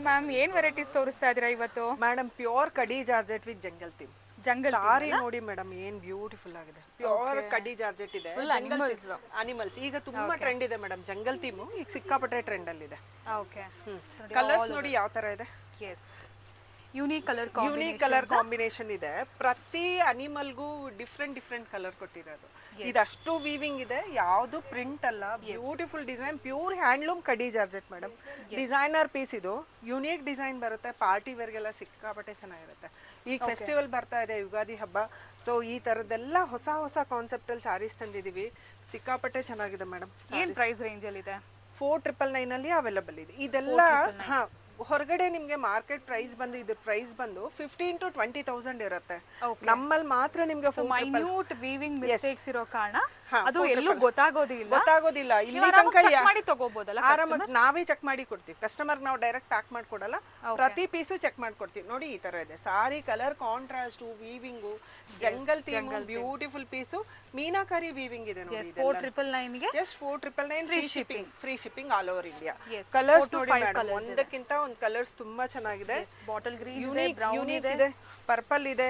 Ma'am ಏನ್ varieties ತೋರಿಸ್ತಾ ಇದೀರಾ ಇವತ್ತು? ಮೇಡಮ್ ಪ್ಯೂರ್ ಕಡಿ georgette with jungle theme. Jungle sari ನೋಡಿ ಮೇಡಮ್ ಏನ್ ಬ್ಯೂಟಿಫುಲ್ ಆಗಿದೆ. ಪ್ಯೂರ್ ಕಡಿ ಜಾರ್ಜೆಟ್ ಇದೆ. ಅನಿಮಲ್ಸ್ ಈಗ ತುಂಬಾ ಟ್ರೆಂಡ್ ಇದೆ ಮೇಡಮ್. ಜಂಗಲ್ ಥೀಮ್ ಈಗ ಸಿಕ್ಕಾಪಟ್ಟೆ ಟ್ರೆಂಡ್ ಅಲ್ಲಿ ಇದೆ. ಓಕೆ. ಕಲರ್ಸ್ ನೋಡಿ ಯಾವ ತರ ಇದೆ. ಎಸ್. ಯೂನಿಕ್ ಕಲರ್ ಕಾಂಬಿನೇಷನ್ ಇದೆ. ಪ್ರತಿ ಅನಿಮಲ್ಗೂ ಡಿಫ್ರೆಂಟ್ ಕಲರ್ ಕೊಟ್ಟಿರೋದು. ಇದಷ್ಟು ವೀವಿಂಗ್ ಇದೆ, ಯಾವುದು ಪ್ರಿಂಟ್ ಅಲ್ಲ. ಬ್ಯೂಟಿಫುಲ್ ಡಿಸೈನ್, ಪ್ಯೂರ್ ಹ್ಯಾಂಡ್ಲೂಮ್ ಕಡಿ ಜಾರ್ಜೆಟ್ ಮೇಡಮ್. ಡಿಸೈನರ್ ಪೀಸ್ ಇದು. ಯುನೀಕ್ ಡಿಸೈನ್ ಬರುತ್ತೆ. ಪಾರ್ಟಿ ವೇರ್ಗೆಲ್ಲ ಸಿಕ್ಕಾಪಟ್ಟೆ ಚೆನ್ನಾಗಿರುತ್ತೆ. ಈಗ ಫೆಸ್ಟಿವಲ್ ಬರ್ತಾ ಇದೆ, ಯುಗಾದಿ ಹಬ್ಬ. ಸೊ ಈ ತರದೆಲ್ಲ ಹೊಸ ಕಾನ್ಸೆಪ್ಟ್ ಅಲ್ಲಿ ಸಾರೀಸ್ ತಂದಿದೀವಿ. ಸಿಕ್ಕಾಪಟ್ಟೆ ಚೆನ್ನಾಗಿದೆ ಮೇಡಮ್. ಏನ್ ಪ್ರೈಸ್ ರೇಂಜ್ ಅಲ್ಲಿ ಇದೆ? 4999 ಅಲ್ಲಿ ಅವೈಲಬಲ್ ಇದೆ. ಇದೆಲ್ಲ ಹೊರಗಡೆ ನಿಮ್ಗೆ ಮಾರ್ಕೆಟ್ ಪ್ರೈಸ್ ಬಂದು ಇದ್ರ ಪ್ರೈಸ್ ಬಂದು 15 to 20,000 ಇರುತ್ತೆ. ನಮ್ಮಲ್ಲಿ ಮಾತ್ರ ನಿಮ್ಗೆ ಮೈನ್ಯೂಟ್ ವೀವಿಂಗ್ ಮಿಸ್ಟೇಕ್ಸ್ ಇರೋ ಕಾರಣ ಅದು ಎಲ್ಲೂ ಗೊತ್ತಾಗೋದಿಲ್ಲ. ಇಲ್ಲಿ ತನಕ ಮಾಡಿ ತಗೋಬಹುದಲ್ಲ. ಆರಾಮಾಗಿ ನಾವೇ ಚೆಕ್ ಮಾಡಿ ಕೊಡ್ತೀವಿ. ಕಸ್ಟಮರ್ ನಾವು ಡೈರೆಕ್ಟ್ ಪ್ಯಾಕ್ ಮಾಡ್ಕೊಡಲ್ಲ. ಪ್ರತಿ ಪೀಸು ಚೆಕ್ ಮಾಡ್ಕೊಡ್ತೀವಿ. ನೋಡಿ ಈ ತರ ಇದೆ sari. Colour contrast, weaving, jungle theme, beautiful piece. Meenakari weaving ಇದೆ ನೋಡಿ. 4999 ಗೆ just 4999 free shipping all over India. Colours ನೋಡಿ ಮೇಡಮ್, ಒಂದಕ್ಕಿಂತ ಒಂದು ಕಲರ್ಸ್ ತುಂಬಾ ಚೆನ್ನಾಗಿದೆ. ಬಾಟಲ್ ಗ್ರೀನ್ ಯೂನಿಕ್ ಇದೆ, ಪರ್ಪಲ್ ಇದೆ,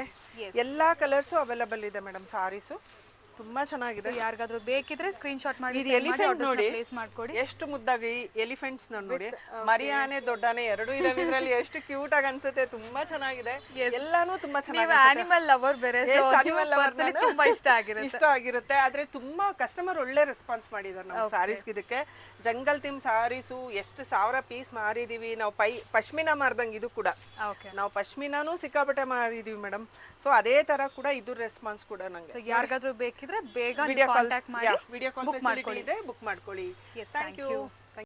ಎಲ್ಲಾ ಕಲರ್ಸ್ ಅವೈಲಬಲ್ ಇದೆ ಮೇಡಮ್. ಸಾರೀಸು ತುಂಬಾ ಚೆನ್ನಾಗಿದೆ. ಯಾರಿಗಾದ್ರೂ ಬೇಕಿದ್ರೆ ಸ್ಕ್ರೀನ್ ಶಾಟ್ ಮಾಡಿ ಇದು ಎಲಿಫೆಂಟ್ ನೋಡಿ ಪ್ಲೇಸ್ ಮಾಡ್ಕೊಡಿ. ಎಷ್ಟು ಮುದ್ದಾಗಿ ಎಲಿಫೆಂಟ್ಸ್ ನೋಡಿ. ಮರಿ ಆನೆ, ದೊಡ್ಡ ಆನೆ ಎರಡು ಇದಾವೆ ಇದ್ರಲ್ಲಿ. ಎಷ್ಟು ಕ್ಯೂಟ್ ಆಗಿ ಅನ್ಸುತ್ತೆ. ತುಂಬಾ ಚೆನ್ನಾಗಿದೆ. ಎಲ್ಲಾನು ತುಂಬಾ ಚೆನ್ನಾಗಿದೆ. ಆನಿಮಲ್ ಲವರ್ ಬೇರೆ, ತುಂಬಾ ಇಷ್ಟ ಆಗಿರುತ್ತೆ. ಆದ್ರೆ ತುಂಬಾ ಕಸ್ಟಮರ್ ಒಳ್ಳೆ ರೆಸ್ಪಾನ್ಸ್ ಮಾಡಿದಾರೆ ನಮ್ಮ ಸಾರೀಸ್. ಇದಕ್ಕೆ ಜಂಗಲ್ ಥೀಮ್ ಸಾರೀಸು ಎಷ್ಟು 1000 ಪೀಸ್ ಮಾರಿದೀವಿ ನಾವು. ಪಶ್ಮಿನಾ ಮಾರ್ದಂಗೆ ಇದು ಕೂಡ ನಾವು ಪಶ್ಮಿನಾನು ಸಿಕ್ಕಾಪಟ್ಟೆ ಮಾರಿದೀವಿ ಮೇಡಮ್. ಸೊ ಅದೇ ತರ ಕೂಡ ಇದು ರೆಸ್ಪಾನ್ಸ್ ಕೂಡ ನಂಗೆ. ಯಾರಿಗಾದ್ರೂ ಬೇಕಿದ್ರೆ ಬೇಗ ವಿಡಿಯೋ ಕಾಂಟ್ಯಾಕ್ಟ್ ಮಾಡಿ ವಿಡಿಯೋ ಕಾಲ್ ಫೆಸಿಲಿಟಿ ಇದೆ, ಬುಕ್ ಮಾಡ್ಕೊಳ್ಳಿ. Thank you.